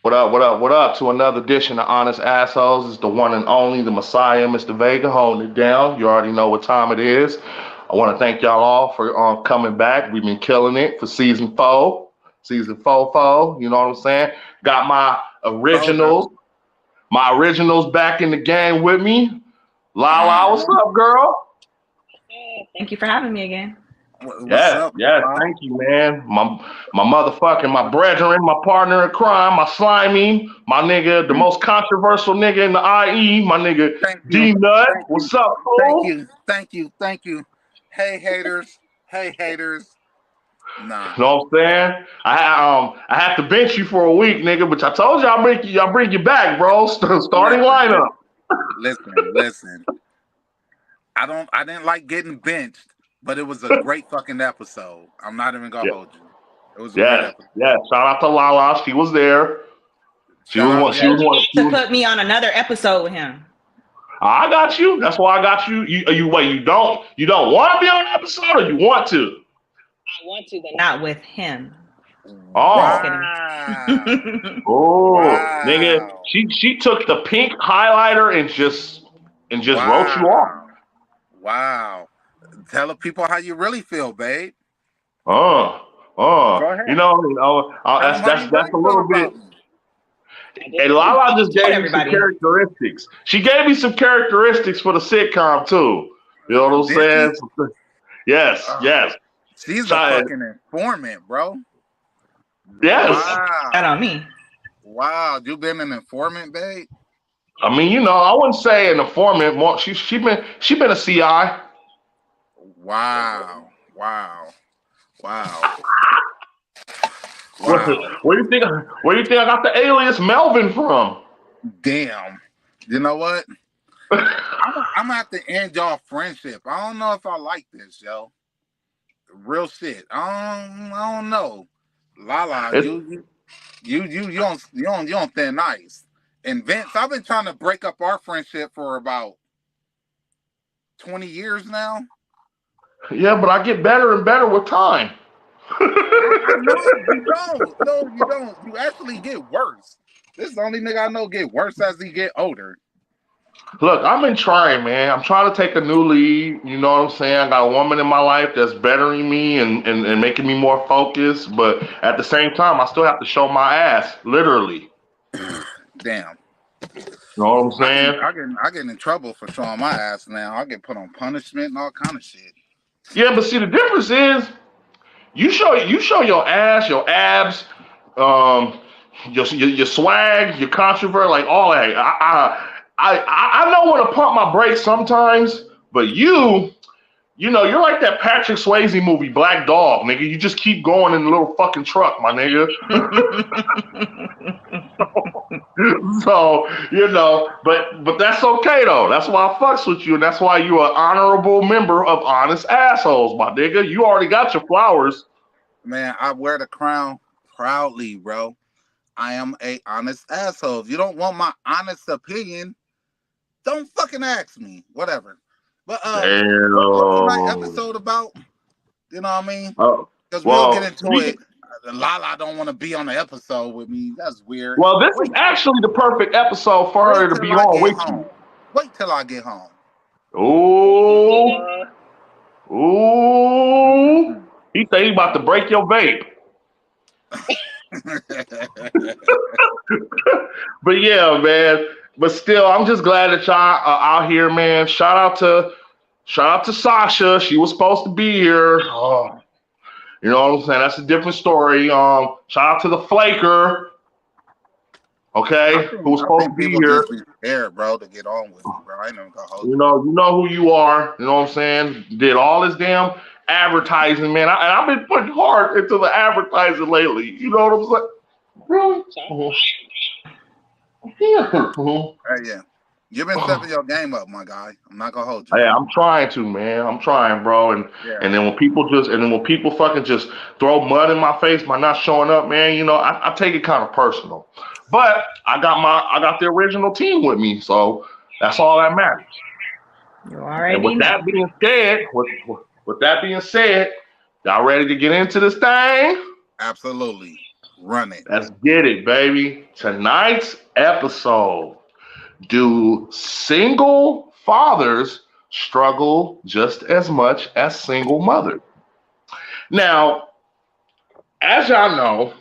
What up, what up, what up to another edition of Honest Assholes. It's the one and only, the Messiah, Mr. Vega, holding it down. You already know what time it is. I want to thank y'all all for coming back. We've been killing it for season four. You know what I'm saying? Got my originals back in the game with me. Lala, what's up, girl? Thank you for having me again. What's up? Yes, thank you, man. My motherfucking, my brethren, my partner in crime, my slimy, my nigga, the most controversial nigga in the IE, my nigga Deenut. What's up, fool? Thank you. Hey haters. Nah. You know what I'm saying? I have to bench you for a week, nigga, but I told you I'll bring you back, bro. Starting lineup. Listen. I didn't like getting benched. But it was a great fucking episode. I'm not even gonna hold you. It was a great episode. Yeah. Shout out to Lala. She was there. She was one. To put me on another episode with him. I got you. That's why I got you. You wait. You don't want to be on an episode, or you want to? I want to, but not with him. Oh, wow. Wow. Nigga. She took the pink highlighter and just wrote you off. Wow. Tell the people how you really feel, babe. Go ahead. That's a little bit. And Lala just gave me some characteristics. She gave me some characteristics for the sitcom too. You know what I'm saying? Yes. She's a fucking informant, bro. Yes. Wow. That on me. Wow, you been an informant, babe? I mean, I wouldn't say an informant. More, she been a CI. Wow. Where do you think I got the alias Melvin from? Damn. You know what? I'm gonna have to end y'all friendship. I don't know if I like this, yo. Real shit. I don't know. Lala, you on thin ice. And Vince, I've been trying to break up our friendship for about 20 years now. Yeah, but I get better and better with time. No, you don't. No, you don't. You actually get worse. This is the only nigga I know get worse as he get older. Look, I've been trying, man. I'm trying to take a new lead. You know what I'm saying? I got a woman in my life that's bettering me and making me more focused. But at the same time, I still have to show my ass, literally. Damn. You know what I'm saying? I get in trouble for showing my ass now. I get put on punishment and all kind of shit. Yeah, but see, the difference is you show your ass, your abs, your swag, your controversy, like all that. I know when to pump my brakes sometimes, but you're like that Patrick Swayze movie, Black Dog, nigga. You just keep going in the little fucking truck, my nigga. So, but that's okay though. That's why I fucks with you, and that's why you're an honorable member of Honest Assholes, my nigga. You already got your flowers. Man, I wear the crown proudly, bro. I am a honest asshole. If you don't want my honest opinion, don't fucking ask me. Whatever. But what's tonight's episode about? You know what I mean? Because we'll get into it. Lala don't want to be on the episode with me. That's weird. Well, this is actually the perfect episode for her to be on with you. Wait till I get home. Ooh. He said he about to break your vape. But yeah, man. But still, I'm just glad that y'all are out here, man. Shout out to Sasha. She was supposed to be here. You know what I'm saying? That's a different story. Shout out to the Flaker. Okay, who was supposed to be here. Here, bro, to get on with me, bro. I ain't even gonna hold you. You know who you are. You know what I'm saying? Did all this damn advertising, man. I've been putting hard into the advertising lately. You know what I'm saying? Really? Yeah. You've been stepping your game up, my guy. I'm not gonna hold you. Yeah, I'm trying to, man. I'm trying, bro. And then when people fucking just throw mud in my face by not showing up, man, I take it kind of personal. But I got the original team with me, so that's all that matters. You already and with that being said, y'all ready to get into this thing? Absolutely. Run it. Let's get it, baby. Tonight's episode. Do single fathers struggle just as much as single mothers? Now, as y'all know,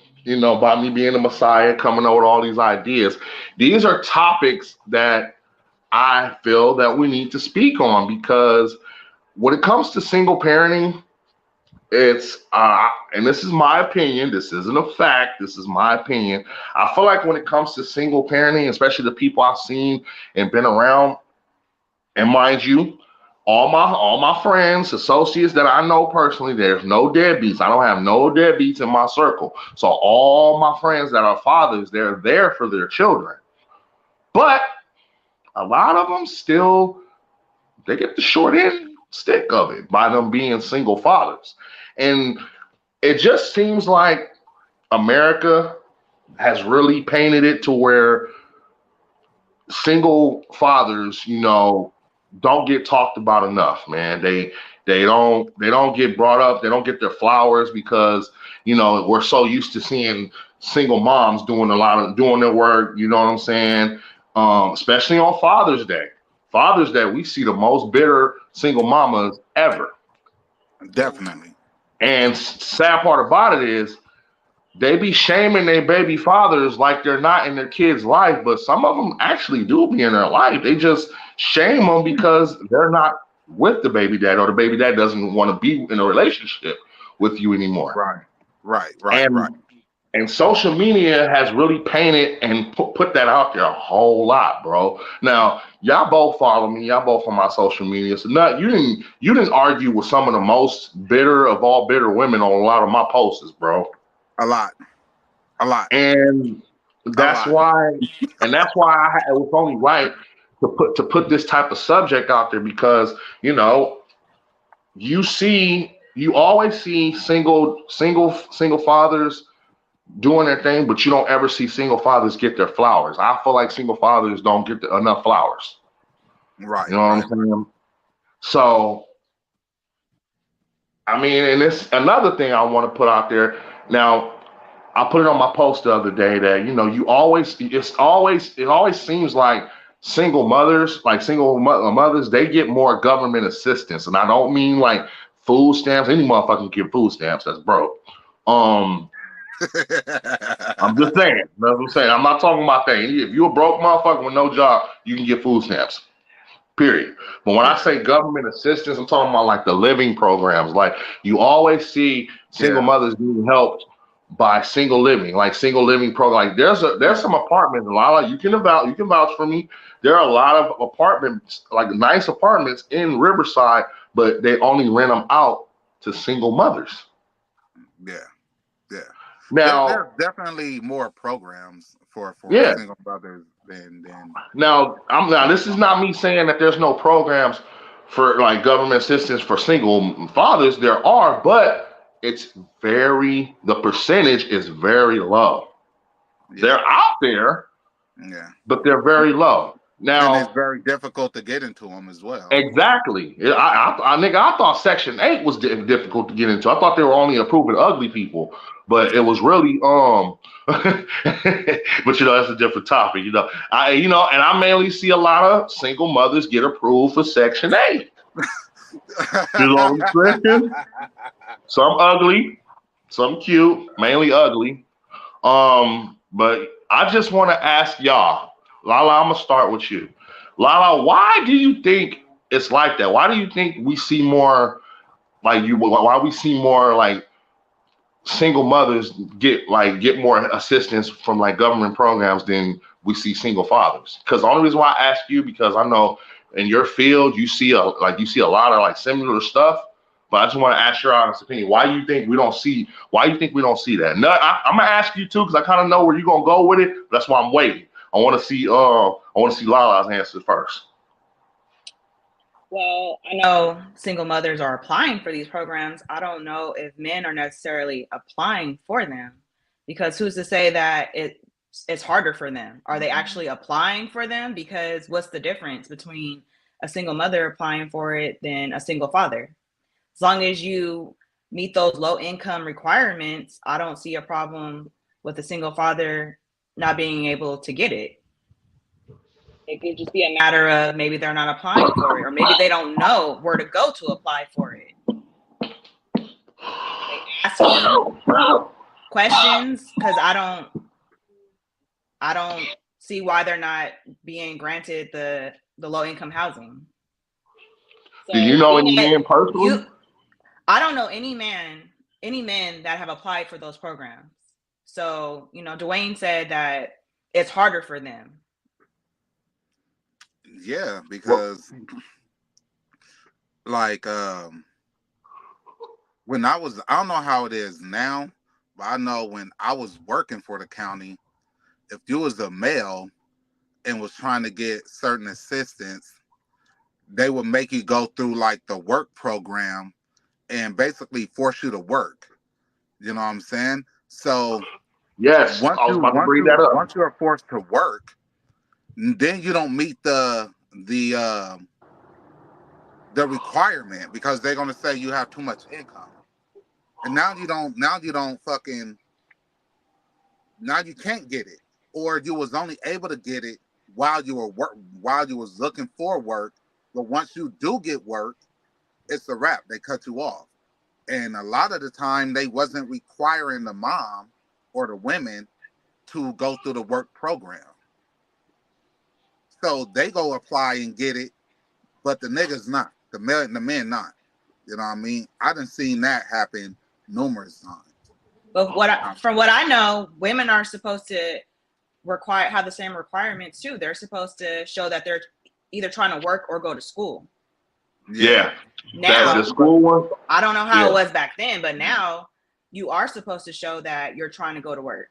by me being the Messiah, coming up with all these ideas, these are topics that I feel that we need to speak on because when it comes to single parenting, it's and this is my opinion, this isn't a fact, this is my opinion. I feel like when it comes to single parenting, especially the people I've seen and been around, and mind you, all my friends, associates that I know personally, there's no deadbeats. I don't have no deadbeats in my circle. So all my friends that are fathers, they're there for their children. But a lot of them still, they get the short end stick of it by them being single fathers. And it just seems like America has really painted it to where single fathers, don't get talked about enough, man. They don't get brought up. They don't get their flowers because we're so used to seeing single moms doing their work. You know what I'm saying? Especially on Father's Day. Father's Day, we see the most bitter single mamas ever. Definitely. And sad part about it is they be shaming their baby fathers like they're not in their kids' life, but some of them actually do be in their life. They just shame them because they're not with the baby dad, or the baby dad doesn't want to be in a relationship with you anymore. Right. And social media has really painted and put that out there a whole lot, bro. Now, y'all both follow me. Y'all both on my social media. So, you didn't argue with some of the most bitter of all bitter women on a lot of my posts, bro. A lot. And that's why it was only right to put this type of subject out there because you always see single fathers doing their thing, but you don't ever see single fathers get their flowers. I feel like single fathers don't get enough flowers. Right. You know what I'm saying? So, I mean, and it's another thing I want to put out there. Now, I put it on my post the other day that it always seems like single mothers, they get more government assistance, and I don't mean like food stamps. Any motherfucker can get food stamps that's broke. I'm just saying. That's what I'm saying. I'm not talking about that. If you're a broke motherfucker with no job, you can get food stamps. Period. But when I say government assistance, I'm talking about like the living programs. Like you always see single mothers being helped by single living program. Like there's some apartments, Lala, you can vouch for me. There are a lot of apartments, like nice apartments in Riverside, but they only rent them out to single mothers. Yeah. Now there's definitely more programs for single mothers than. Now this is not me saying that there's no programs for like government assistance for single fathers. There are, but the percentage is very low. Yeah. They're out there, but they're very low. Now, and it's very difficult to get into them as well. Exactly. I thought Section 8 was difficult to get into. I thought they were only approving ugly people, but it was really but that's a different topic. And I mainly see a lot of single mothers get approved for Section 8. You know what I'm saying? Some ugly, some cute, mainly ugly. But I just want to ask y'all, Lala, I'm gonna start with you. Lala, why do you think it's like that? Why do you think we see more why we see more like single mothers get more assistance from like government programs than we see single fathers? Because the only reason why I ask you, because I know in your field you see a lot of like similar stuff, but I just want to ask your honest opinion. Why do you think we don't see that? No, I'm gonna ask you too, because I kind of know where you're gonna go with it. That's why I'm waiting. I want to see Lala's answer first. Well, I know single mothers are applying for these programs. I don't know if men are necessarily applying for them, because who's to say that it's harder for them? Are they actually applying for them? Because what's the difference between a single mother applying for it than a single father? As long as you meet those low income requirements, I don't see a problem with a single father not being able to get it. It could just be a matter of maybe they're not applying for it, or maybe they don't know where to go to apply for it. They asking questions because I don't see why they're not being granted the low income housing. So, do you know any men personally? I don't know any men that have applied for those programs. So, Dwayne said that it's harder for them. Yeah, because when I don't know how it is now, but I know when I was working for the county, if you was a male and was trying to get certain assistance, they would make you go through like the work program and basically force you to work. You know what I'm saying? So yes, I was about to bring that up. Once you are forced to work, then you don't meet the requirement because they're gonna say you have too much income, and now you can't get it, or you was only able to get it while you was looking for work. But once you do get work, it's a wrap. They cut you off, and a lot of the time they wasn't requiring the mom or the women to go through the work program. So they go apply and get it, but the niggas not. The men not. You know what I mean? I done seen that happen numerous times. But from what I know, women are supposed to have the same requirements too. They're supposed to show that they're either trying to work or go to school. Yeah. Now, the school one. I don't know how it was back then, but now you are supposed to show that you're trying to go to work.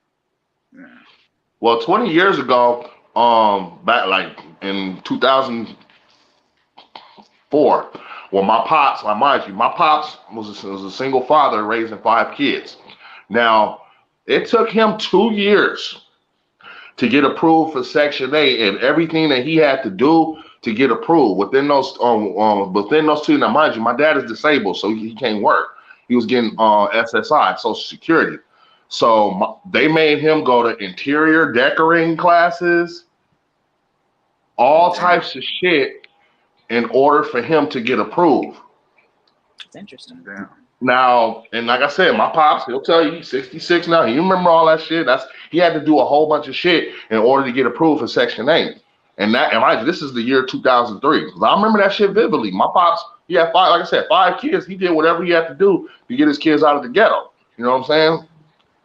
Yeah. Well, 20 years ago, back like in 2004, well, my pops, like mind you, my pops was a single father raising 5 kids. Now, it took him 2 years to get approved for Section 8 and everything that he had to do to get approved within those 2. Now, mind you, my dad is disabled, so he can't work. He was getting SSI, Social Security. So they made him go to interior decorating classes, all types of shit in order for him to get approved. It's interesting. Damn. Now, and like I said, my pops, he'll tell you he's 66 now. He remember all that shit. He had to do a whole bunch of shit in order to get approved for Section 8. And this is the year 2003. I remember that shit vividly. My pops, he had 5 kids. He did whatever he had to do to get his kids out of the ghetto. You know what I'm saying?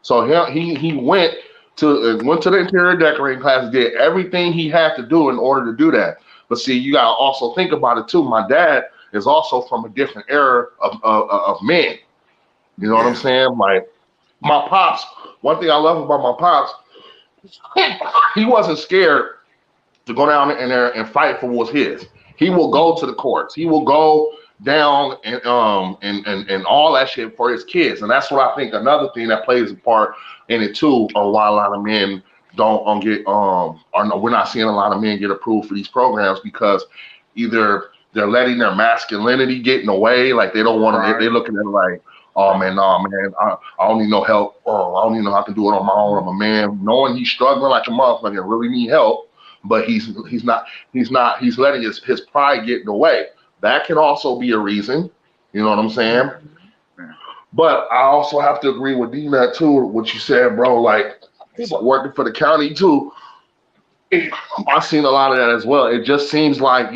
So he went to the interior decorating class, did everything he had to do in order to do that. But see, you gotta also think about it too. My dad is also from a different era of men. You know what I'm saying? Like my pops. One thing I love about my pops, he wasn't scared to go down in there and fight for what's his. He will go to the courts. He will go down and all that shit for his kids. And that's what I think another thing that plays a part in it too, on why a lot of men don't get we're not seeing a lot of men get approved for these programs, because either they're letting their masculinity get in the way, like they don't want to. They're looking at it like, oh man, no man, I don't need no help. Oh, I don't even know how to do it on my own. I'm a man, knowing he's struggling like a motherfucker and really need help, but he's letting his pride get in the way. That can also be a reason. You know what I'm saying? Yeah. But I also have to agree with Deenut too, what you said, bro. Like working for the county too, I've seen a lot of that as well. It just seems like,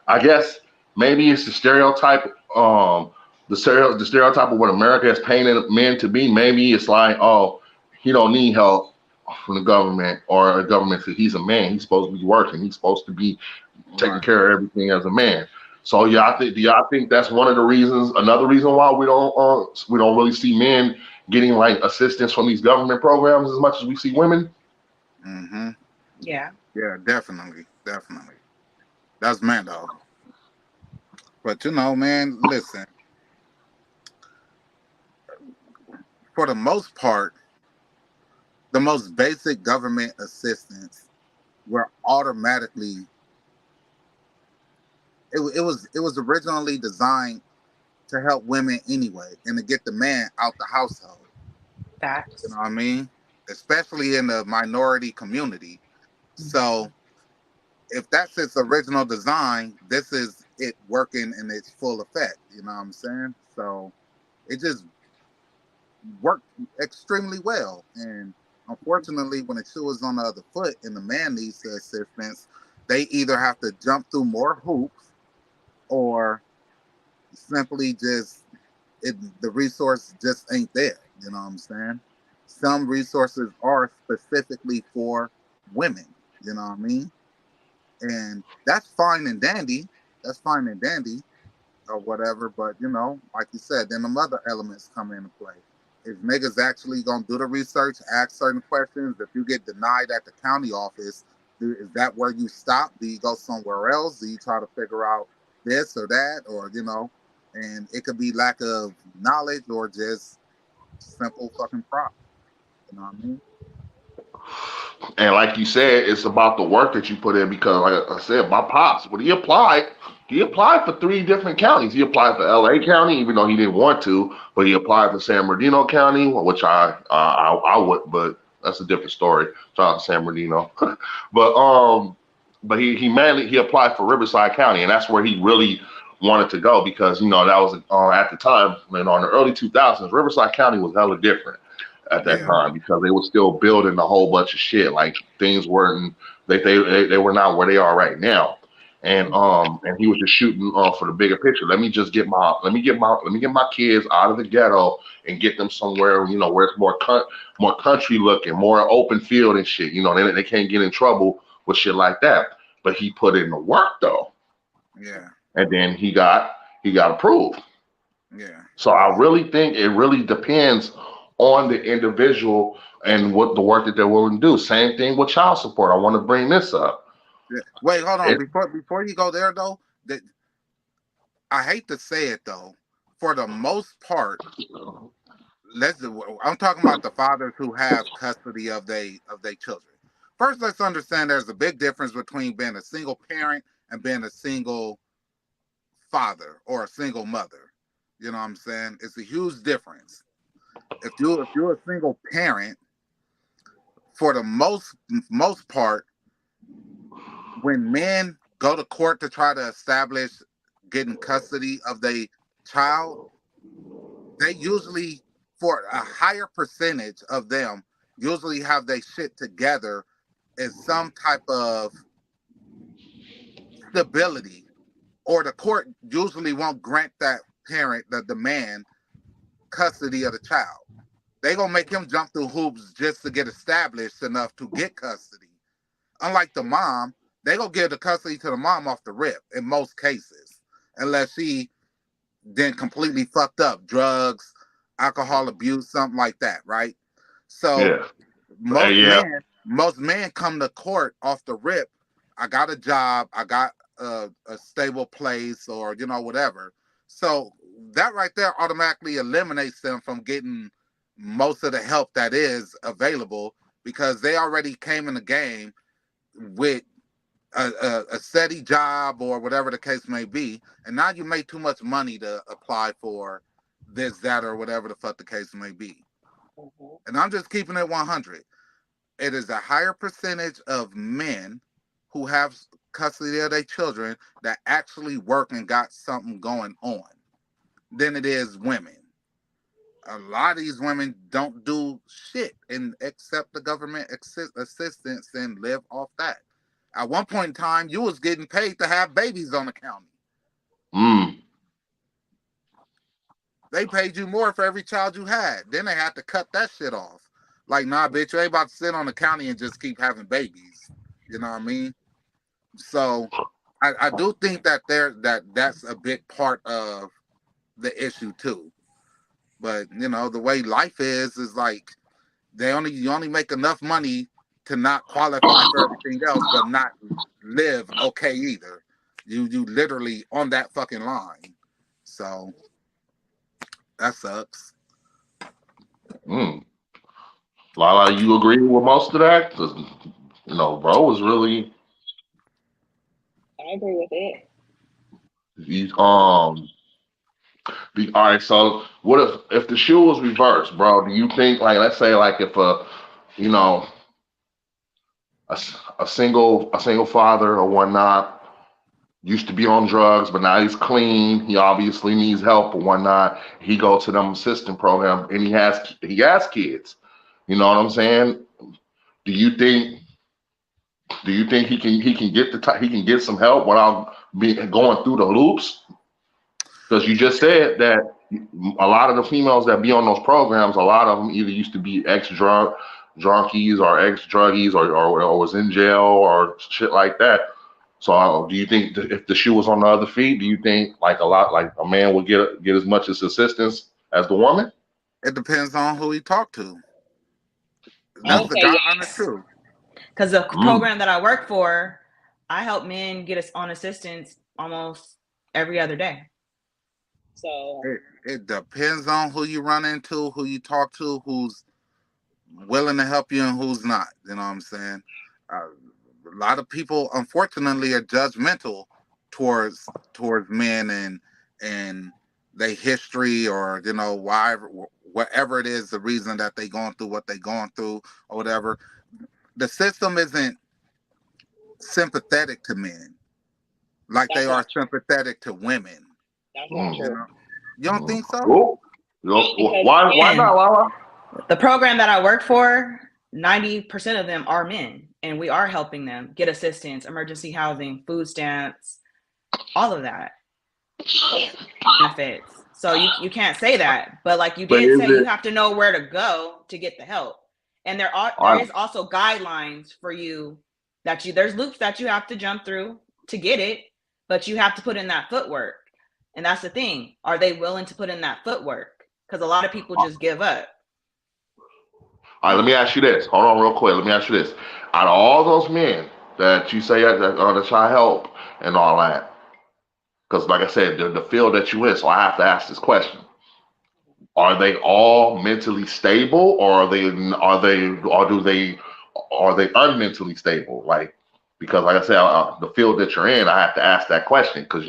I guess maybe it's the stereotype, the stereotype of what America has painted men to be. Maybe it's like, oh, he don't need help from the government, or the government says he's a man. He's supposed to be working. He's supposed to be taking care of everything as a man. So yeah, do y'all think that's one of the reasons? Another reason why we don't really see men getting like assistance from these government programs as much as we see women? Mm-hmm. Yeah. Yeah, definitely. That's man though. But man, listen. For the most part, the most basic government assistance were automatically. It was originally designed to help women anyway, and to get the man out the household. Facts. You know what I mean? Especially in the minority community. So if that's its original design, this is it working in its full effect. You know what I'm saying? So it just worked extremely well. And unfortunately, when the shoe is on the other foot and the man needs the assistance, they either have to jump through more hoops or simply just the resource just ain't there. You know what I'm saying? Some resources are specifically for women. You know what I mean? And that's fine and dandy. That's fine and dandy or whatever. But like you said, then the other elements come into play. If niggas actually gonna do the research, ask certain questions, if you get denied at the county office, is that where you stop? Do you go somewhere else? Do you try to figure out this or that, or and it could be lack of knowledge or just simple fucking prop. You know what I mean? And like you said, it's about the work that you put in because, like I said, my pops, when he applied for 3 different counties. He applied for L.A. County, even though he didn't want to, but he applied for San Bernardino County, which I would, but that's a different story. Shout out to San Bernardino, but he applied for Riverside County, and that's where he really wanted to go because that was at the time, in the early 2000s, Riverside County was hella different at that Yeah. time because they were still building a whole bunch of shit. Like things weren't they were not where they are right now. And he was just shooting for the bigger picture. Let me get my kids out of the ghetto and get them somewhere where it's more country looking, more open field and shit. They can't get in trouble with shit like that. But he put in the work though. Yeah. And then he got approved. Yeah. So I really think it really depends on the individual and what the work that they're willing to do. Same thing with child support. I want to bring this up. Yeah. Wait, hold on. It, Before you go there though, that I hate to say it though, for the most part, I'm talking about the fathers who have custody of they children. First, let's understand there's a big difference between being a single parent and being a single father or a single mother. You know what I'm saying? It's a huge difference. If you're a single parent, for the most part, when men go to court to try to establish getting custody of their child, they usually, for a higher percentage of them, usually have their shit together in some type of stability, or the court usually won't grant that parent, the man, custody of the child. They gonna make him jump through hoops just to get established enough to get custody. Unlike the mom, they gonna give the custody to the mom off the rip in most cases, unless she then completely fucked up, drugs, alcohol abuse, something like that, right? So yeah, most yeah, men come to court off the rip. I got a job, I got a stable place, or whatever. So that right there automatically eliminates them from getting most of the help that is available because they already came in the game with a steady job or whatever the case may be, and now you make too much money to apply for this, that, or whatever the fuck the case may be. And I'm just keeping it 100. It is a higher percentage of men who have custody of their children that actually work and got something going on than it is women. A lot of these women don't do shit and accept the government assistance and live off that. At one point in time, you was getting paid to have babies on the county. They paid you more for every child you had. Then they had to cut that shit off. Like, nah, bitch, you ain't about to sit on the county and just keep having babies. You know what I mean? So I do think that that's a big part of the issue too. But the way life is like you only make enough money to not qualify for everything else, but not live okay either. You literally on that fucking line. So that sucks. Lala, you agree with most of that? Because bro was really I agree with it. he's All right, so what if the shoe was reversed, bro? Do you think, like, let's say, like, if you know, a single father or whatnot used to be on drugs, but now he's clean. He obviously needs help or whatnot. He goes to them assistant program, and he has kids. You know what I'm saying? Do you think he can get some help without going through the loops? Because you just said that a lot of the females that be on those programs, a lot of them either used to be junkies or ex druggies or was in jail or shit like that. So do you think if the shoe was on the other feet, do you think like a man would get as much assistance as the woman? It depends on who he talked to. I That's would the say God honest yes. truth. Because the Mm. program that I work for, I help men get us on assistance almost every other day. So It depends on who you run into, who you talk to, who's willing to help you and who's not. You know what I'm saying? A lot of people, unfortunately, are judgmental towards men and their history, or why, whatever it is, the reason that they going through what they going through or whatever. The system isn't sympathetic to men like that's they not are sympathetic to women. that's not Mm. You true. know, you don't think so? Cool. Because Why again, not, Lala? the program that I work for, 90% of them are men, and we are helping them get assistance, emergency housing, food stamps, all of that benefits. So you can't say that, but like you But did is say, you it? have to know where to go to get the help, and there I, is also guidelines for you there's loops that you have to jump through to get it, but you have to put in that footwork, and that's the thing. Are they willing to put in that footwork? Because a lot of people just give up. all right, let me ask you this. Hold on, real quick. Let me ask you this. Out of all those men that you say that try help and all that, because like I said, the field that you in, so I have to ask this question: are they all mentally stable, or are they unmentally stable? Like, because like I said, the field that you're in, I have to ask that question because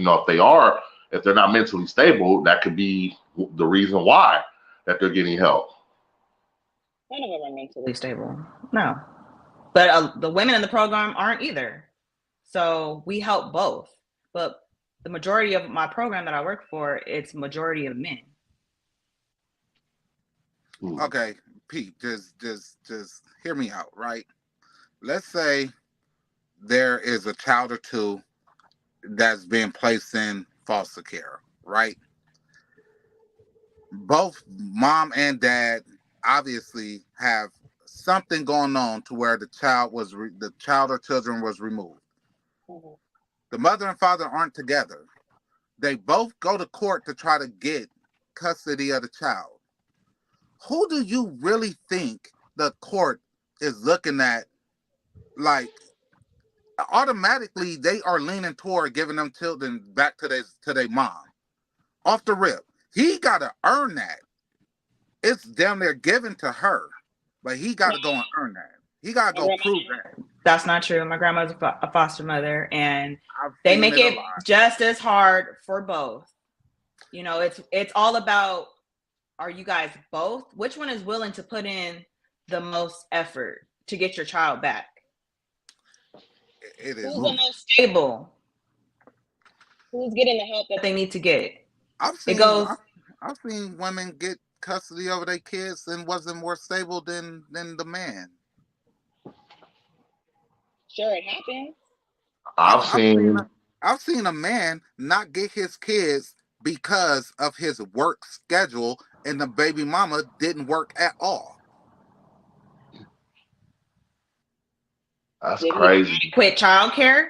if they're not mentally stable, that could be the reason why that they're getting help. None of them are mentally stable. No. But the women in the program aren't either. So we help both. But the majority of my program that I work for, it's majority of men. Okay, Pete, just hear me out, right? Let's say there is a child or two that's being placed in foster care, right? Both mom and dad obviously have something going on to where the child or children was removed. Mm-hmm. The mother and father aren't together. They both go to court to try to get custody of the child. Who do you really think the court is looking at? Like, automatically they are leaning toward giving them children back to their mom. Off the rip. He gotta earn that. It's damn near given to her. But he gotta go and earn that. He gotta go prove that. That's not true. My grandma's a foster mother, and I've they seen make it a it lot. just as hard for both. It's all about, are you guys both? Which one is willing to put in the most effort to get your child back? It is. Who's the most stable? Who's getting the help that they need to get? I've seen women get custody over their kids and wasn't more stable than the man. Sure, it happens. I've seen a man not get his kids because of his work schedule, and the baby mama didn't work at all. That's crazy. Quit childcare.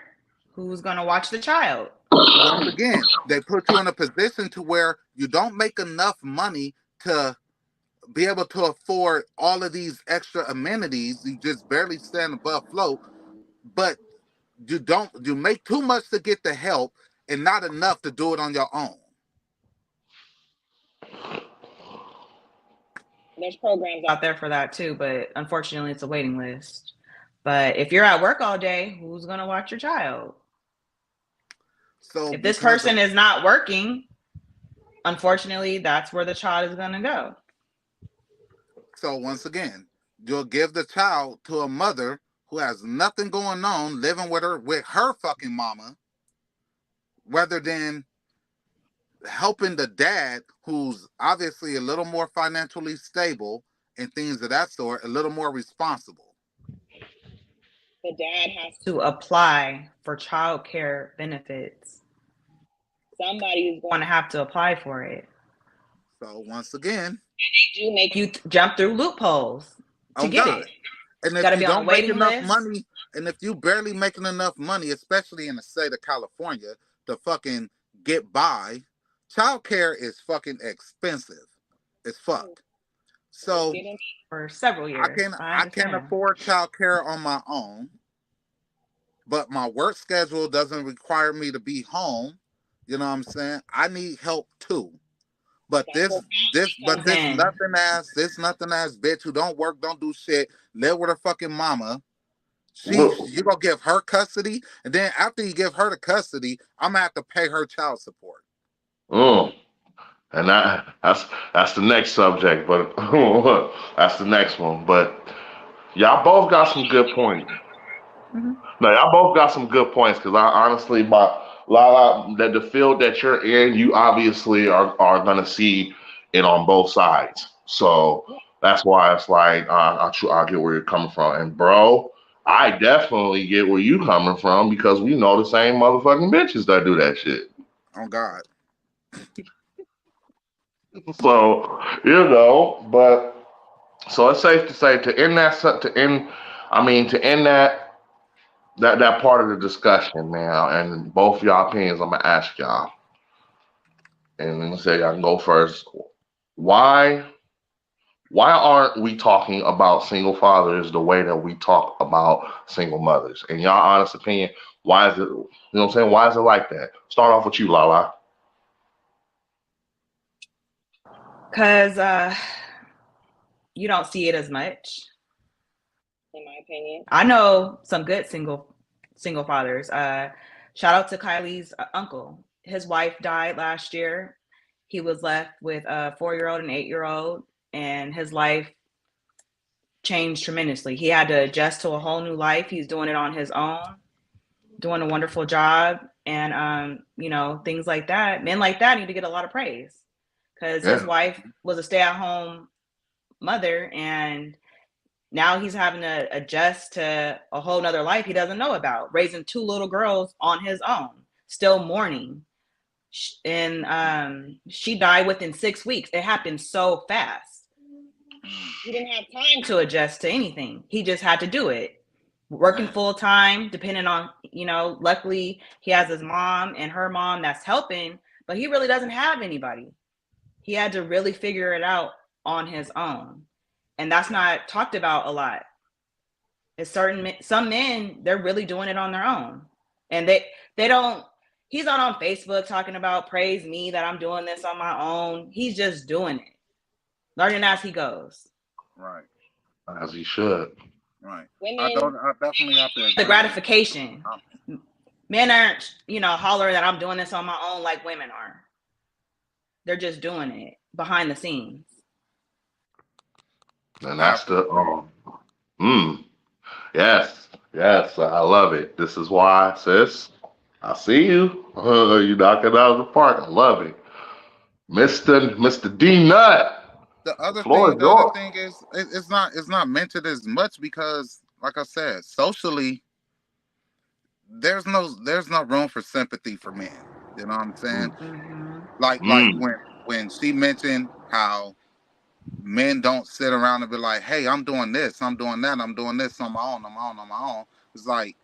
Who's gonna watch the child? Once again, they put you in a position to where you don't make enough money to be able to afford all of these extra amenities. You just barely stand above float, but you make too much to get the help and not enough to do it on your own. There's programs out there for that too, but unfortunately it's a waiting list. But if you're at work all day, who's going to watch your child? So if this person is not working, unfortunately, that's where the child is going to go. So once again, you'll give the child to a mother who has nothing going on, living with her fucking mama, rather than helping the dad, who's obviously a little more financially stable and things of that sort, a little more responsible. The dad has to apply for child care benefits. Somebody is going to have to apply for it. So once again, and they do make you jump through loopholes to get it. And if you don't make enough money, and if you barely making enough money, especially in the state of California, to fucking get by, childcare is fucking expensive as fuck. So for several years, I can't afford childcare on my own, but my work schedule doesn't require me to be home. You know what I'm saying? I need help too. But this nothing ass bitch who don't work, don't do shit, live with her fucking mama. You gonna give her custody, and then after you give her the custody, I'm gonna have to pay her child support. And that's the next subject, but that's the next one. But y'all both got some good points. Mm-hmm. No, y'all both got some good points because I honestly, Lala, that the field that you're in, you obviously are gonna see it on both sides. So that's why it's like I get where you're coming from, and bro, I definitely get where you coming from because we know the same motherfucking bitches that do that shit. Oh God. So but so it's safe to say to end that part of the discussion now, and both y'all opinions, I'm gonna ask y'all, and let me say y'all can go first. Why aren't we talking about single fathers the way that we talk about single mothers? In y'all honest opinion, why is it? You know what I'm saying? Why is it like that? Start off with you, Lala. Because you don't see it as much, in my opinion. I know some good single fathers. Shout out to Kylie's uncle. His wife died last year. He was left with a 4-year-old and 8-year-old, and his life changed tremendously. He had to adjust to a whole new life. He's doing it on his own, doing a wonderful job, and things like that. Men like that need to get a lot of praise because his wife was a stay-at-home mother, and now he's having to adjust to a whole nother life he doesn't know about, raising 2 little girls on his own, still mourning. And she died within 6 weeks. It happened so fast. He didn't have time to adjust to anything. He just had to do it. Working full time, depending on, luckily he has his mom and her mom that's helping, but he really doesn't have anybody. He had to really figure it out on his own. And that's not talked about a lot. It's some men, they're really doing it on their own. And they don't, he's not on Facebook talking about praise me that I'm doing this on my own. He's just doing it. Learning as he goes. Right. As he should. Right. I definitely have to agree. The gratification. Men aren't, hollering that I'm doing this on my own like women are. They're just doing it behind the scenes. And that's yes, I love it. This is why, sis, I see you. You knock it out of the park. I love it. Mr. Deenut. The other thing is it's not mentioned as much because, like I said, socially, there's no room for sympathy for men. You know what I'm saying? Mm-hmm. Like when she mentioned how men don't sit around and be like, hey, I'm doing this, I'm doing that, I'm doing this on my own. It's like,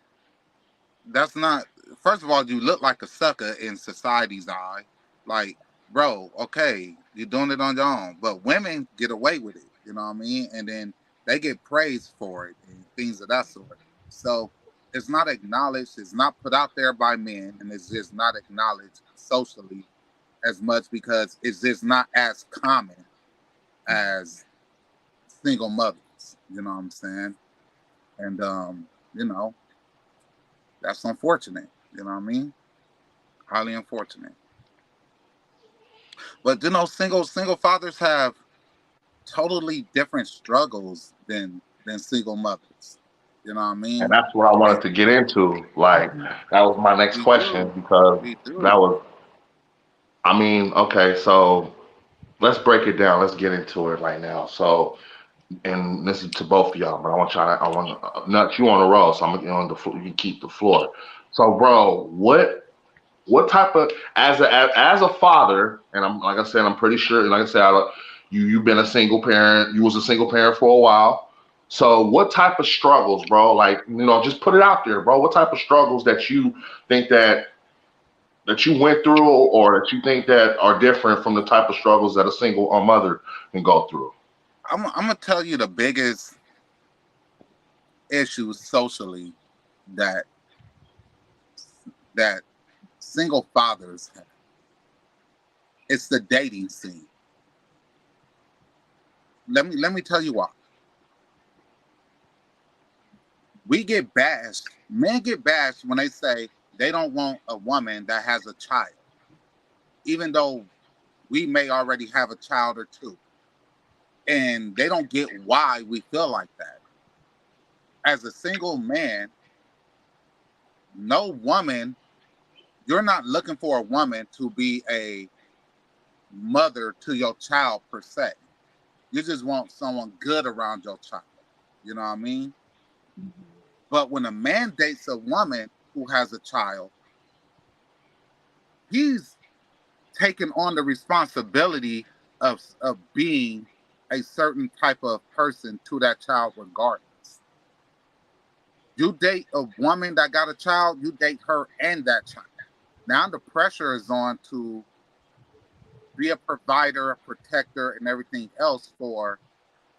that's not, first of all, you look like a sucker in society's eye. Like, bro, okay, you're doing it on your own. But women get away with it, you know what I mean? And then they get praised for it and things of that sort. So it's not acknowledged, it's not put out there by men, and it's just not acknowledged socially as much because it's just not as common as single mothers, you know what I'm saying? And that's unfortunate, you know what I mean? Highly unfortunate. But you know, single fathers have totally different struggles than single mothers. You know what I And mean? that's what I wanted And to get into. Like, that was my next we question do, because we that do. was, I mean, okay, so let's break it down. Let's get into it right now. So, and this is to both of y'all, but I want y'all to, I want not you on the roll, so I'm gonna get on the floor. You can keep the floor. So, bro, what type of as a father, and I'm like I said, I'm pretty sure, like I said, you've been a single parent. You was a single parent for a while. So, what type of struggles, bro? Like, just put it out there, bro. What type of struggles that you think that you went through, or that you think that are different from the type of struggles that a single or mother can go through? I'm gonna tell you the biggest issue socially that that single fathers have. It's the dating scene. Let me tell you why. We get bashed. Men get bashed when they say they don't want a woman that has a child, even though we may already have a child or two. And they don't get why we feel like that. As a single man, no woman, you're not looking for a woman to be a mother to your child per se. You just want someone good around your child. You know what I mean? But when a man dates a woman who has a child, he's taking on the responsibility of being a certain type of person to that child regardless. You date a woman that got a child, you date her and that child. Now the pressure is on to be a provider, a protector, and everything else for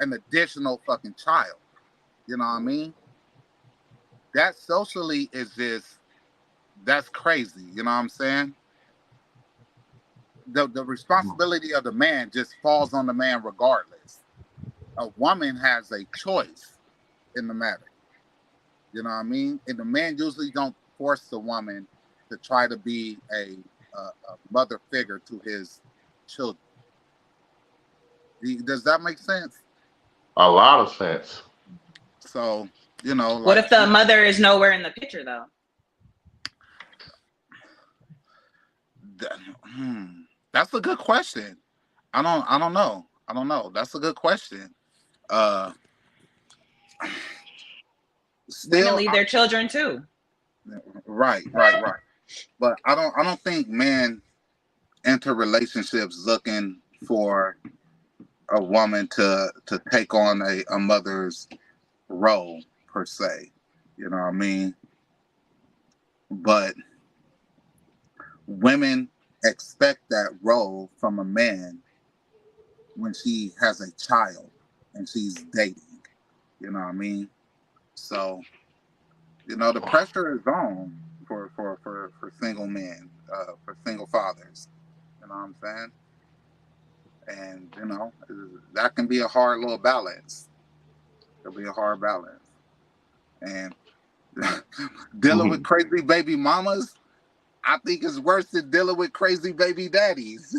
an additional fucking child. You know what I mean? That socially is just, that's crazy. You know what I'm saying? The responsibility of the man just falls on the man regardless. A woman has a choice in the matter. You know what I mean? And the man usually don't force the woman to try to be a mother figure to his children. Does that make sense? A lot of sense. So, What like, if the mother is nowhere in the picture though? That's a good question. I don't know. I don't know. That's a good question. Women Still, leave their children too. right. But I don't think men enter relationships looking for a woman to take on a mother's role per se. You know what I mean? But women expect that role from a man when she has a child and she's dating. You know what I mean? So, the pressure is on for single men, for single fathers. You know what I'm saying? And that can be a hard little balance. It'll be a hard balance. And dealing with crazy baby mamas, I think it's worse than dealing with crazy baby daddies.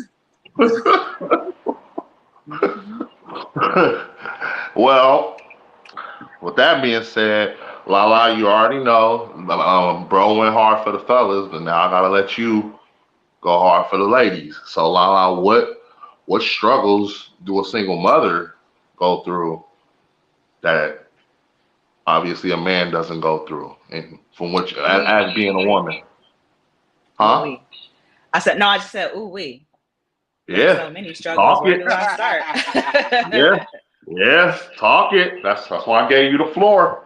Well, with that being said, Lala, you already know, bro went hard for the fellas, but now I gotta let you go hard for the ladies. So, Lala, what struggles do a single mother go through that obviously a man doesn't go through, and from which as being a woman, Ooh huh? wee. I said no. I just said ooh wee. There's Yeah, so many struggles. talk Where it. do I start? Yeah, yeah, talk it. That's why I gave you the floor.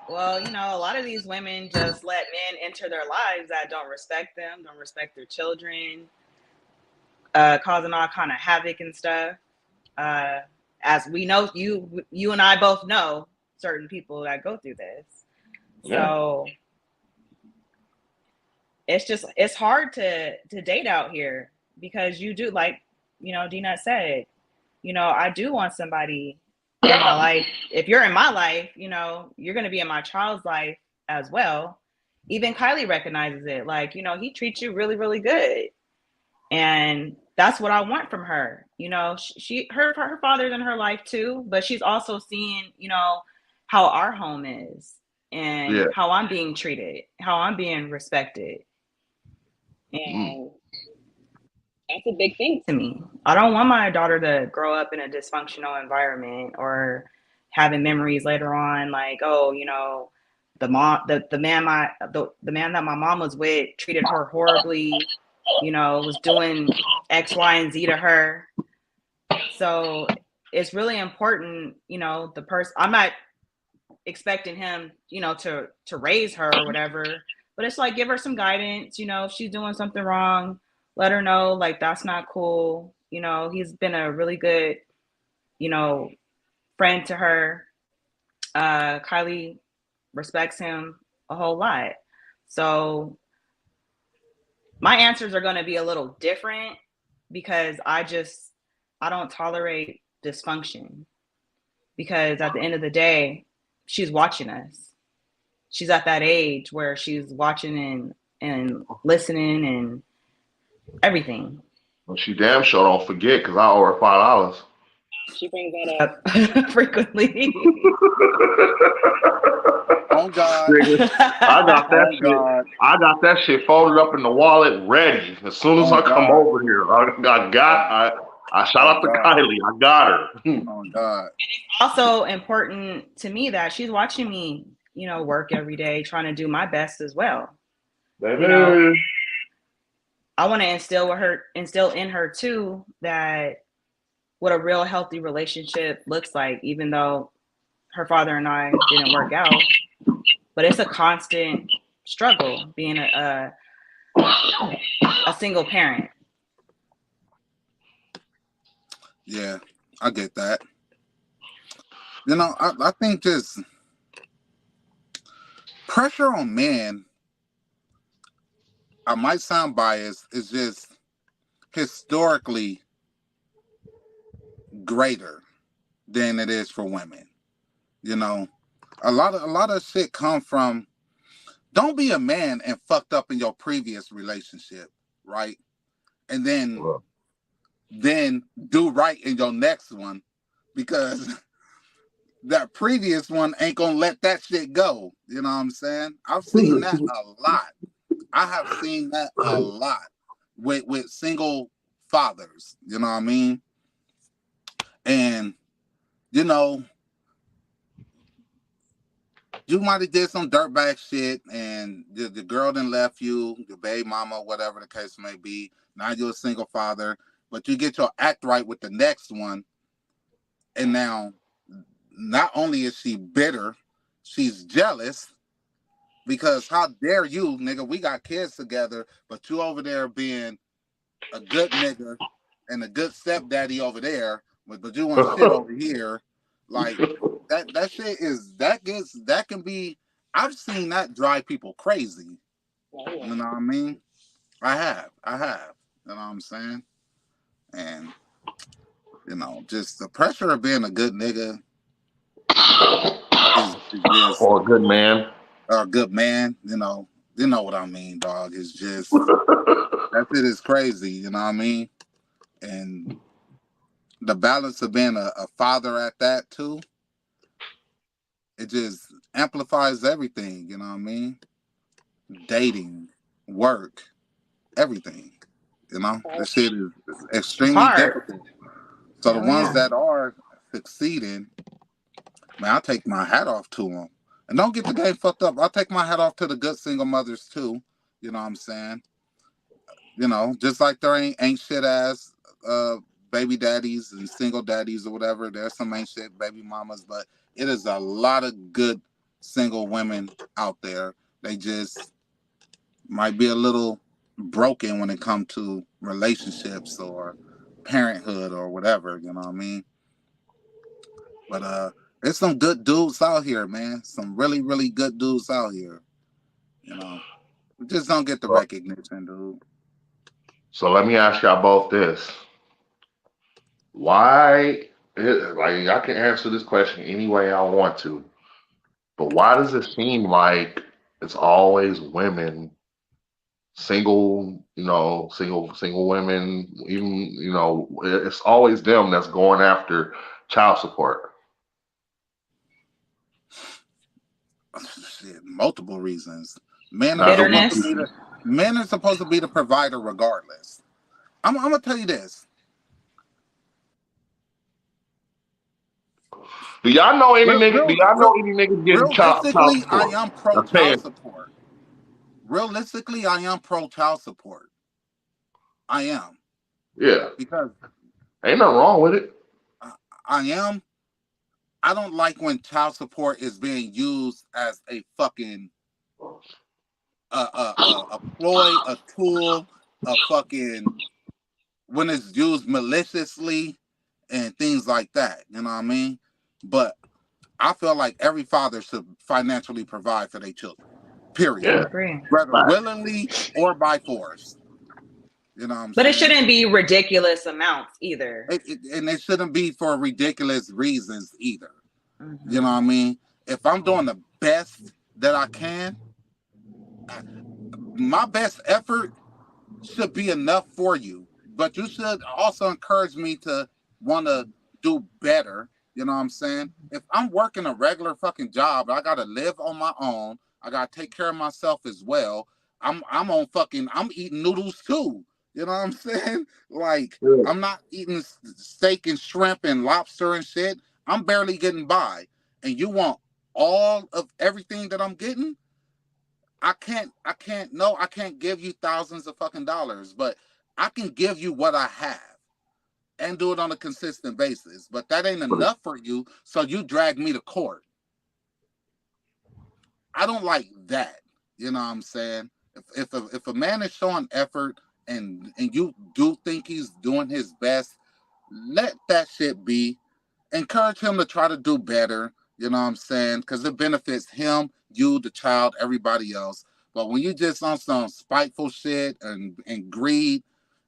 Well, a lot of these women just let men enter their lives that don't respect them, don't respect their children, causing all kind of havoc and stuff. As we know, you and I both know certain people that go through this. Yeah. So it's hard to date out here because you do, like Deenut said, I do want somebody in my life. If you're in my life, you're going to be in my child's life as well. Even Kylie recognizes it. Like, he treats you really, really good. And that's what I want from her. You know, her father's in her life too, but she's also seeing, you know, how our home is and Yeah. how I'm being treated, how I'm being respected. And that's a big thing to me. I don't want my daughter to grow up in a dysfunctional environment or having memories later on like, oh, you know, the man that my mom was with treated her horribly, you know, was doing X, Y, and Z to her. So it's really important, you know, the person, I'm not expecting him, you know, to raise her or whatever, but it's like, give her some guidance, you know, if she's doing something wrong, let her know, like, that's not cool. You know, he's been a really good, you know, friend to her. Kylie respects him a whole lot. So my answers are going to be a little different because I don't tolerate dysfunction, because at the end of the day, she's watching us. She's at that age where she's watching and listening and everything. Well, she damn sure don't forget, because I owe her $5. She brings that up frequently. Oh God! I got that shit. God. I got that shit folded up in the wallet, ready. As soon as I come over here, I shout out to Kylie. I got her. Oh God! Also important to me that she's watching me, you know, work every day, trying to do my best as well. Baby. You know, I want to instill in her too, that what a real healthy relationship looks like, even though her father and I didn't work out. But it's a constant struggle being a single parent. Yeah, I get that. You know, I think just pressure on men, I might sound biased, is just historically greater than it is for women. You know, a lot of shit come from, don't be a man and fucked up in your previous relationship, right? And then do right in your next one, because that previous one ain't gonna let that shit go. You know what I'm saying? I've seen that a lot. I have seen that a lot with single fathers. You know what I mean? And you know, you might have did some dirtbag shit, and the girl done left you, your baby mama, whatever the case may be. Now you're a single father, but you get your act right with the next one, and now not only is she bitter, she's jealous, because how dare you, nigga? We got kids together, but you over there being a good nigga and a good stepdaddy over there, but you want shit over here. Like that shit is that can be. I've seen that drive people crazy. You know what I mean? I have. You know what I'm saying? And you know, just the pressure of being a good nigga is just, or a good man. Or a good man, you know what I mean, dog. It's just that shit is crazy, you know what I mean? And the balance of being a father at that too, it just amplifies everything, you know what I mean? Dating, work, everything. You know, this shit is extremely difficult. So the ones that are succeeding, man, I take my hat off to them. And don't get the game fucked up. I'll take my hat off to the good single mothers too. You know what I'm saying? You know, just like there ain't shit ass baby daddies and single daddies or whatever. There's some ain't shit baby mamas, but it is a lot of good single women out there. They just might be a little broken when it comes to relationships or parenthood or whatever, you know what I mean? But there's some good dudes out here, man. Some really, really good dudes out here. You know, we just don't get the recognition, dude. So let me ask y'all both this. Why, like, I can answer this question any way I want to, but why does it seem like it's always women single, single women, even, it's always them that's going after child support. Shit, multiple reasons. Men are That's a supposed to Bitterness. be the provider regardless. I'm gonna tell you this. Do y'all know any Real, nigga? Do real, y'all know real, any niggas getting child realistically, I support? am pro That's child paying. support. Realistically, I am pro child support. I am, Yeah, because ain't nothing wrong with it. I am. I don't like when child support is being used as a fucking a ploy, a tool, a fucking, when it's used maliciously and things like that. You know what I mean? But I feel like every father should financially provide for their children. Period. I Yeah, agree. Whether right. willingly or by force. You know what I'm But it saying? shouldn't be ridiculous amounts either. And it shouldn't be for ridiculous reasons either. You know Mm-hmm. what I mean? If I'm doing the best that I can, my best effort should be enough for you. But you should also encourage me to want to do better. You know what I'm saying? If I'm working a regular fucking job, I gotta live on my own. I gotta take care of myself as well. I'm eating noodles too. You know what I'm saying? Like, Yeah. I'm not eating steak and shrimp and lobster and shit. I'm barely getting by. And you want all of everything that I'm getting? I can't give you thousands of fucking dollars, but I can give you what I have and do it on a consistent basis. But that ain't But enough for you, so you drag me to court. I don't like that. You know what I'm saying? If a man is showing effort and you do think he's doing his best, let that shit be. Encourage him to try to do better. You know what I'm saying? Because it benefits him, you, the child, everybody else. But when you just on some spiteful shit and greed,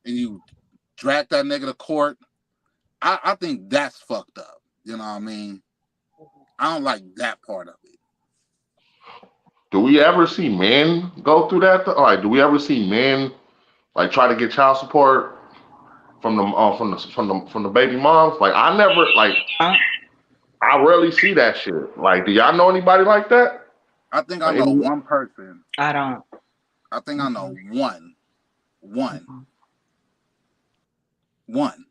and you drag that nigga to court, I think that's fucked up. You know what I mean? I don't like that part of it. do we ever see men go through that? Like, do we ever see men like try to get child support from the baby moms? Like, I never like. I rarely see that shit. Like, do y'all know anybody like that? I think I Like, know one person. I don't. I think I know one. One. Mm-mm. One.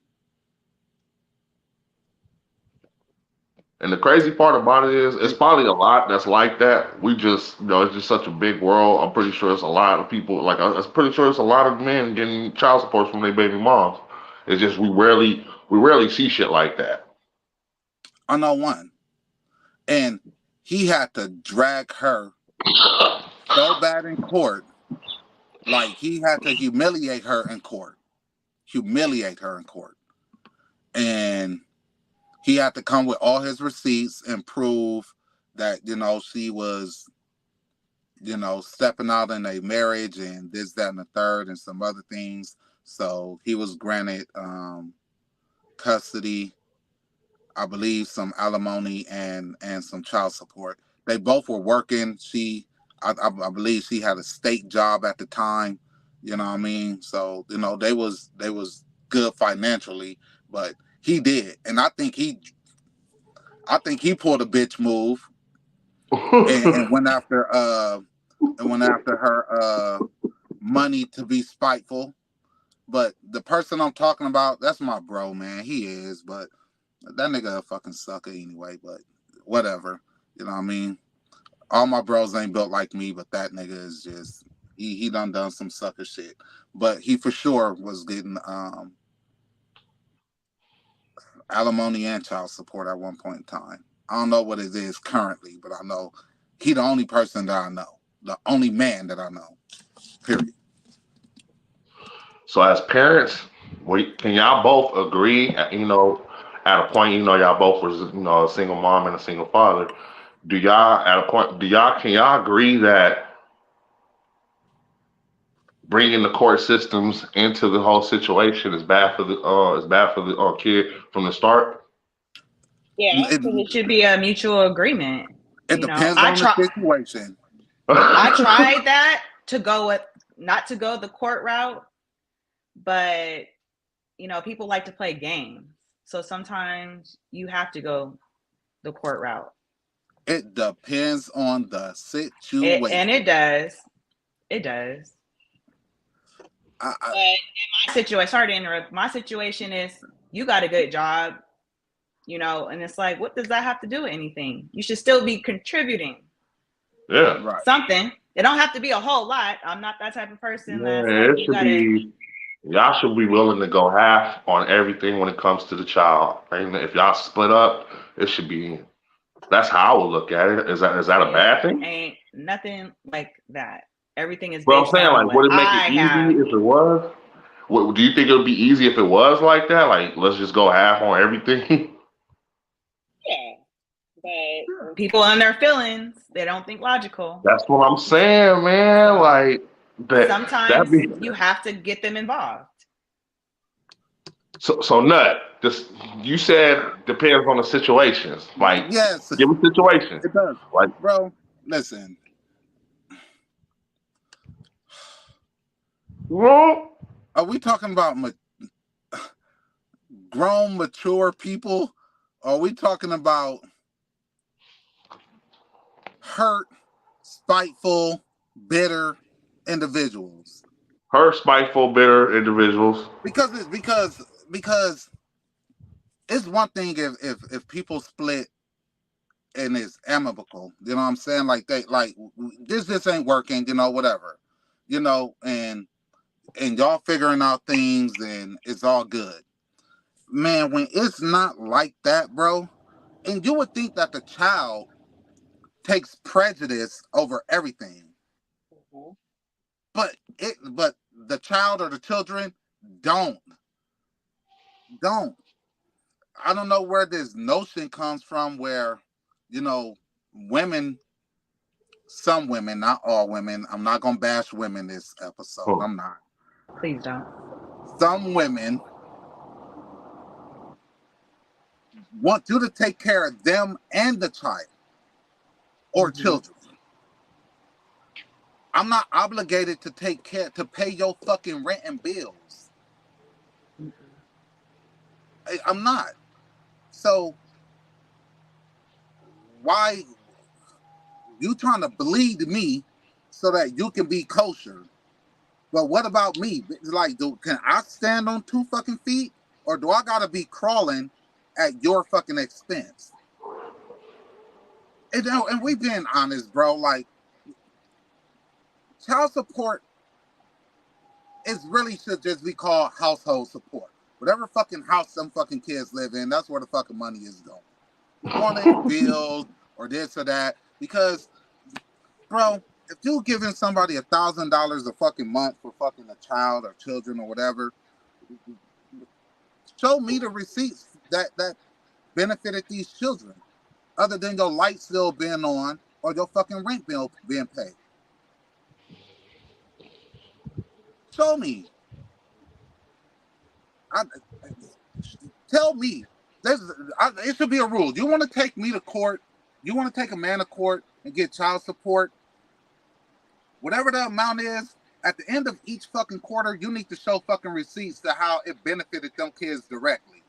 and the crazy part about it is, it's probably a lot that's like that. We just, it's just such a big world. I'm pretty sure it's a lot of people. Like, I'm pretty sure it's a lot of men getting child support from their baby moms. It's just we rarely see shit like that. I know one. And he had to drag her so bad in court. Like, he had to humiliate her in court. And he had to come with all his receipts and prove that, she was, stepping out in a marriage and this, that, and the third, and some other things. So he was granted custody, I believe, some alimony and some child support. They both were working. I believe she had a state job at the time. You know what I mean? So they was good financially, but he did, and I think he pulled a bitch move and went after her money to be spiteful. But the person I'm talking about, that's my bro, man. He is, but that nigga a fucking sucker anyway. But whatever, you know what I mean? All my bros ain't built like me, but that nigga is just he done some sucker shit. But he for sure was getting alimony and child support at one point in time. I don't know what it is currently, but I know he the only person that I know, the only man that I know. Period. So as parents, can y'all both agree? At a point, y'all both was, a single mom and a single father. Do y'all at a point? Can y'all agree that bringing the court systems into the whole situation is bad for the kid from the start? Yeah, It, because it should be a mutual agreement. it depends I on the try. situation. I tried that to go with not to go the court route, but people like to play games. So sometimes you have to go the court route. It depends on the situation. And it does. It does. But in my situation, sorry to interrupt, my situation is you got a good job, and it's like, what does that have to do with anything? You should still be contributing. Yeah. Right. Something. It don't have to be a whole lot. I'm not that type of person. Y'all should be willing to go half on everything when it comes to the child. And if y'all split up, it should be. That's how I would look at it. Is that a bad thing? Ain't nothing like that. Everything is. Well, I'm saying, like, would it make it easy if it was? Do you think it would be easy if it was like that? Like, let's just go half on everything. Yeah, but people and their feelings, they don't think logical. That's what I'm saying, man. Like, sometimes you have to get them involved. So Nut, you said depends on the situations. Like, yes, give a situation. It does. Like, bro, listen. Well, are we talking about grown, mature people? Or are we talking about hurt, spiteful, bitter individuals? Hurt, spiteful, bitter individuals. Because it's one thing if people split and it's amicable, you know what I'm saying? Like this ain't working, whatever, and y'all figuring out things and it's all good. Man, when it's not like that, bro, and you would think that the child takes prejudice over everything, but the child or the children don't. I don't know where this notion comes from where, women, some women, not all women, I'm not going to bash women this episode. I'm not. Please don't. Some women want you to take care of them and the child or children. I'm not obligated to to pay your fucking rent and bills. I'm not. So why you trying to bleed me so that you can be kosher? But what about me? Like, can I stand on 2 fucking feet, or do I gotta be crawling at your fucking expense? And we being honest, bro. Like, child support is really should just be called household support. Whatever fucking house some fucking kids live in, that's where the fucking money is going. On it, bills or this or that. Because, bro, if you giving somebody $1,000 a fucking month for fucking a child or children or whatever, show me the receipts that benefited these children, other than your light bill being on or your fucking rent bill being paid. Show me. Tell me. It should be a rule. You want to take me to court? You want to take a man to court and get child support? Whatever the amount is, at the end of each fucking quarter, you need to show fucking receipts to how it benefited them kids directly,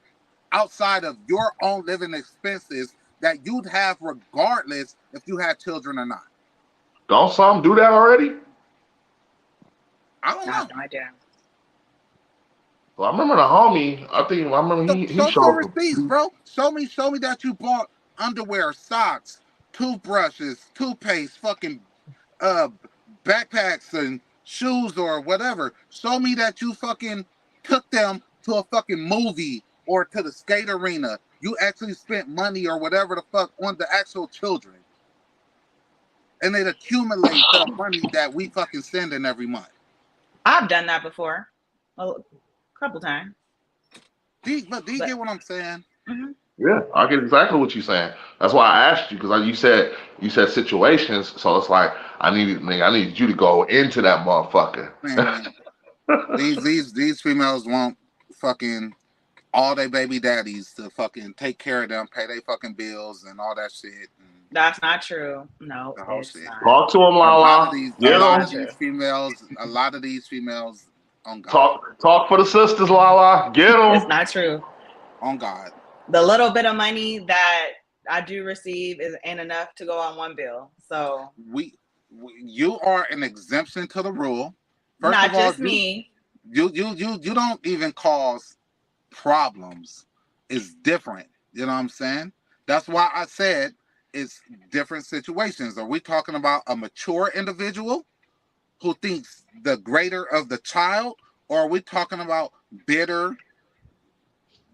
outside of your own living expenses that you'd have regardless if you had children or not. Don't some do that already? I don't know. No idea. Well, I remember the homie. I remember he showed receipts, bro. Show me that you bought underwear, socks, toothbrushes, toothpaste, fucking backpacks and shoes or whatever. Show me that you fucking took them to a fucking movie or to the skate arena. You actually spent money or whatever the fuck on the actual children. And it accumulates the money that we fucking send in every month. I've done that before. A couple times. Do you get what I'm saying? Mm-hmm. Yeah, I get exactly what you're saying. That's why I asked you, because you said situations, so it's like I needed you to go into that motherfucker. Man, these females want fucking all their baby daddies to fucking take care of them, pay their fucking bills and all that shit. And That's not true. No, The whole it's shit. not. Talk to him, A lot of Lala. these, a Get lot him. of these females, on God, Talk for the sisters, Lala. Get It's him. not true. on God. The little bit of money that I do receive ain't enough to go on one bill. So You are an exemption to the rule. First not of all, just me. you don't even cause problems. It's different. You know what I'm saying? That's why I said it's different situations. Are we talking about a mature individual who thinks the greater of the child, or are we talking about bitter,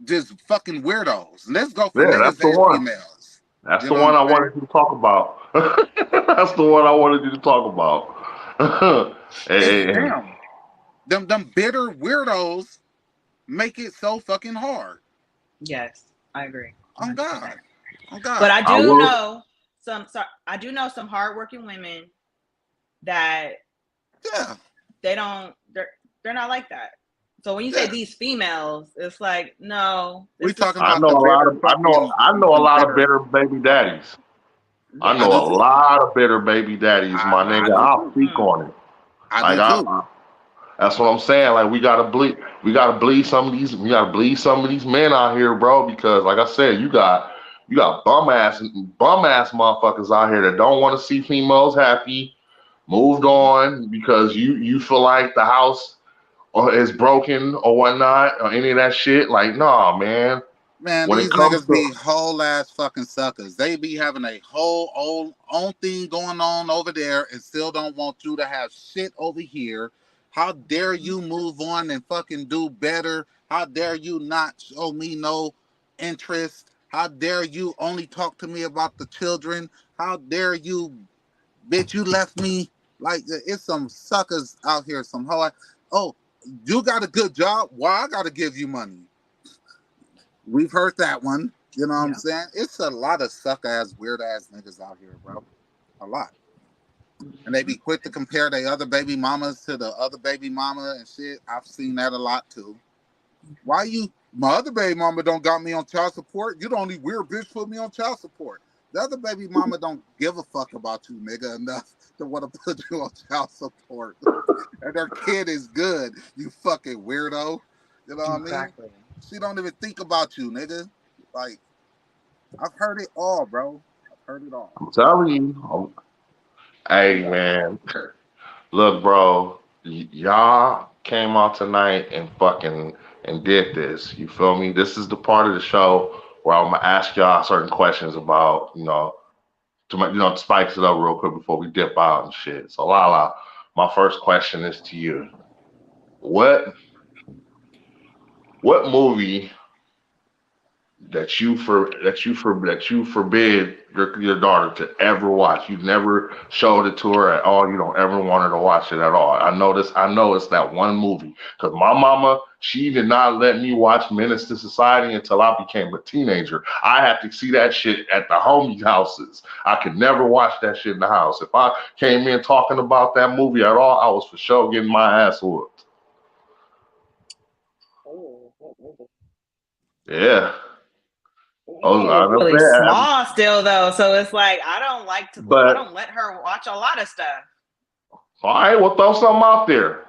just fucking weirdos? Let's go for Yeah, that's niggas the and one. females. That's You the know what one I'm I saying? wanted you to talk about. That's the one I wanted you to talk about. It's And them. Them bitter weirdos make it so fucking hard. Yes, I agree. On 100%. God. On But God. I I do will. know I do know some hardworking women that Yeah. they're not like that. So when you say Yeah. these females, it's like, no, We this is talking about the bitter fucking I know a them lot of bitter. bitter baby daddies. I yeah. I know do a too. lot of bitter baby daddies, my I nigga. do I'll too. speak on it. I Like do too. that's what I'm saying. Like we gotta bleed some of these men out here, bro, because like I said, you got bum ass motherfuckers out here that don't want to see females happy, moved on because you feel like the house or is broken or whatnot or any of that shit. Like, nah, man. Man, When it these comes niggas to be whole ass fucking suckers. They be having a whole own thing going on over there and still don't want you to have shit over here. How dare you move on and fucking do better? How dare you not show me no interest? How dare you only talk to me about the children? How dare you, bitch, you left me? Like, it's some suckers out here, some hoe. Oh, you got a good job? Why I gotta give you money? We've heard that one. You know what I'm Yeah. saying? It's a lot of suck ass, weird ass niggas out here, bro. A lot. And they be quick to compare their other baby mamas to the other baby mama and shit. I've seen that a lot too. Why my other baby mama don't got me on child support? You the only weird bitch put me on child support. The other baby mama don't give a fuck about you, nigga, enough to want to put you on child support. And their kid is good, you fucking weirdo. You know what I mean? Exactly. She don't even think about you, nigga. Like, I've heard it all, bro. I've heard it all. I'm telling you, hey man, look, bro, y'all came out tonight and fucking and did this. You feel me? This is the part of the show where I'm gonna ask y'all certain questions about, to spice it up real quick before we dip out and shit. So, Lala, my first question is to you. What what movie that you forbid your daughter to ever watch. You never showed it to her at all. You don't ever want her to watch it at all. I know this. I know it's that one movie because my mama, she did not let me watch Menace to Society until I became a teenager. I had to see that shit at the homie houses. I could never watch that shit in the house. If I came in talking about that movie at all, I was for sure getting my ass whooped. Yeah. I She's really understand. small still though, so it's like I But don't let her watch a lot of stuff. all right, well, throw something out there.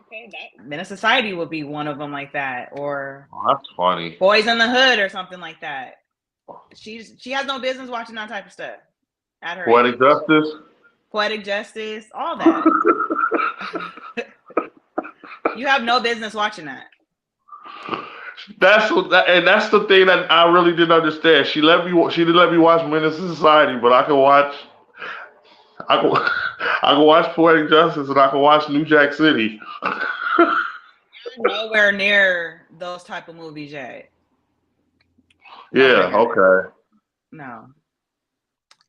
Okay, that Men of Society would be one of them like that, or Oh, that's funny. Boys in the Hood or something like that. She has no business watching that type of stuff at her Poetic age. Justice. Poetic Justice, all that. You have no business watching that. That's the thing that I really didn't understand. She didn't let me watch Menace to Society, but I can I can watch Poetic Justice and I can watch New Jack City. Nowhere near those type of movies yet. Nowhere Yeah, near there. okay. No.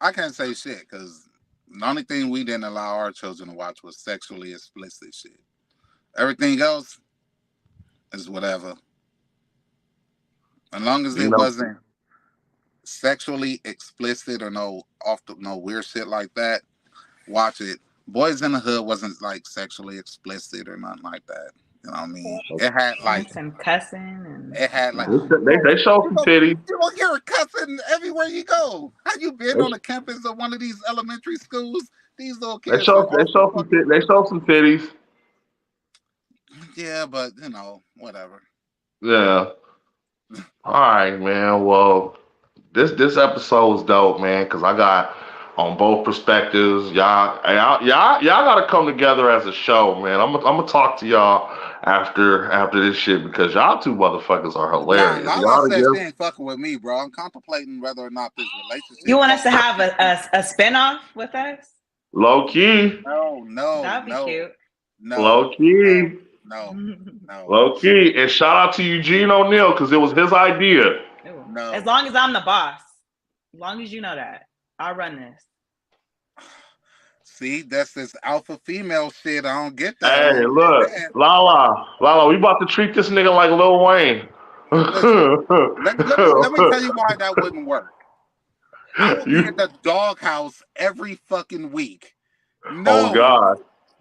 I can't say shit because the only thing we didn't allow our children to watch was sexually explicit shit. Everything else is whatever. As long as You it know, wasn't sexually explicit or no weird shit like that, watch it. Boys in the Hood wasn't like sexually explicit or nothing like that. You know what I mean? It had like and cussing and They show some titties. You don't hear cussing everywhere you go. How you been on the campus of one of these elementary schools? These little kids. They show some titties. Yeah, but you know, whatever. Yeah. All right, man. Well, this episode was dope, man, because I got on both perspectives. Y'all gotta come together as a show, man. I'm gonna talk to y'all after this shit because y'all two motherfuckers are hilarious. Nah, Lala said she ain't fucking with me, bro. I'm contemplating whether or not this relationship. You want us to have a spinoff with us? Low key. No. That'd be cute. No. Low key. No. Low key. And shout out to Eugene O'Neill because it was his idea. Ooh. No. As long as I'm the boss. As long as you know that. I'll run this. See, that's this alpha female shit. I don't get that. Hey, look, Lala, we about to treat this nigga like Lil Wayne. Listen, let me tell you why that wouldn't work. I would be in the doghouse every fucking week. No, oh God.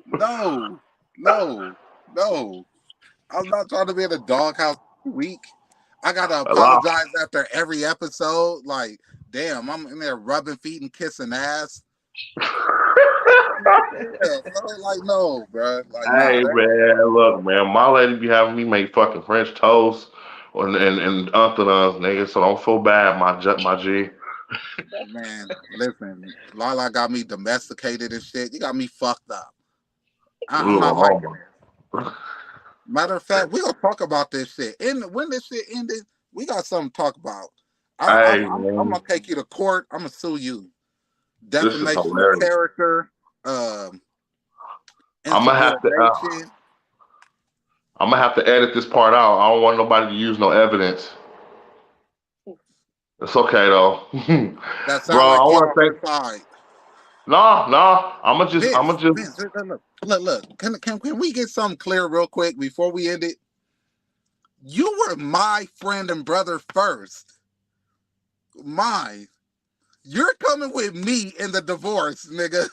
No. I'm not trying to be in the doghouse every week. I gotta apologize after every episode. Like, damn, I'm in there rubbing feet and kissing ass. No, bro. Hey, man, look, man, my lady be having me make fucking French toast and entrepreneurs, nigga. So don't feel bad, my G. Man, listen, Lala got me domesticated and shit. You got me fucked up. I'm not liking it. Matter of fact, we gonna talk about this shit. And when this shit ended, we got something to talk about. I'm gonna take you to court. I'm gonna sue you. Defamation of character. I'm gonna have to edit this part out. I don't want nobody to use no evidence. It's okay though. That sounds bro, like I want to thank. No. I'm gonna just. Look. Can we get something clear real quick before we end it? You were my friend and brother first. You're coming with me in the divorce, nigga.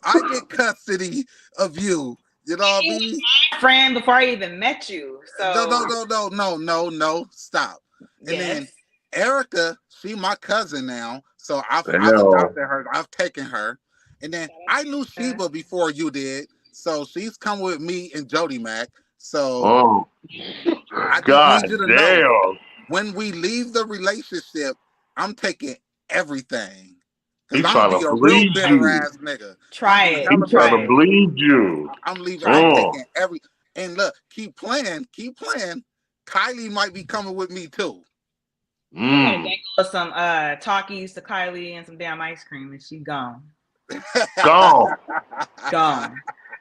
I get custody of you. You know what I mean? Friend before I even met you. So No. Stop. And then Erica, she my cousin now. So I've adopted her. I've taken her. And then I knew Sheba before you did. So she's come with me and Jody Mac. So I just need you to know when we leave the relationship, I'm taking everything. He's trying to bleed you. Ass nigga. Try it. He's trying to bleed you. I'm leaving. I'm taking every. And look, keep playing. Kylie might be coming with me too. Some talkies to Kylie and some damn ice cream, and she gone. Gone.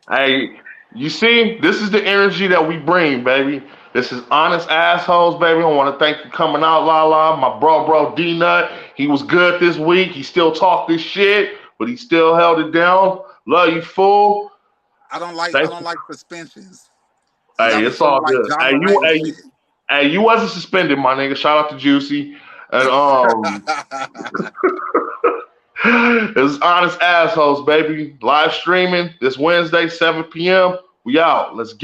Hey, you see, this is the energy that we bring, baby. This is honest assholes, baby. I want to thank you for coming out, Lala. My bro, Deenut. He was good this week. He still talked this shit, but he still held it down. Love you, fool. I don't like suspensions. Hey, it's all good. Hey, you wasn't suspended, my nigga. Shout out to Juicy. And it's honest assholes, baby. Live streaming this Wednesday, 7 p.m. We out. Let's get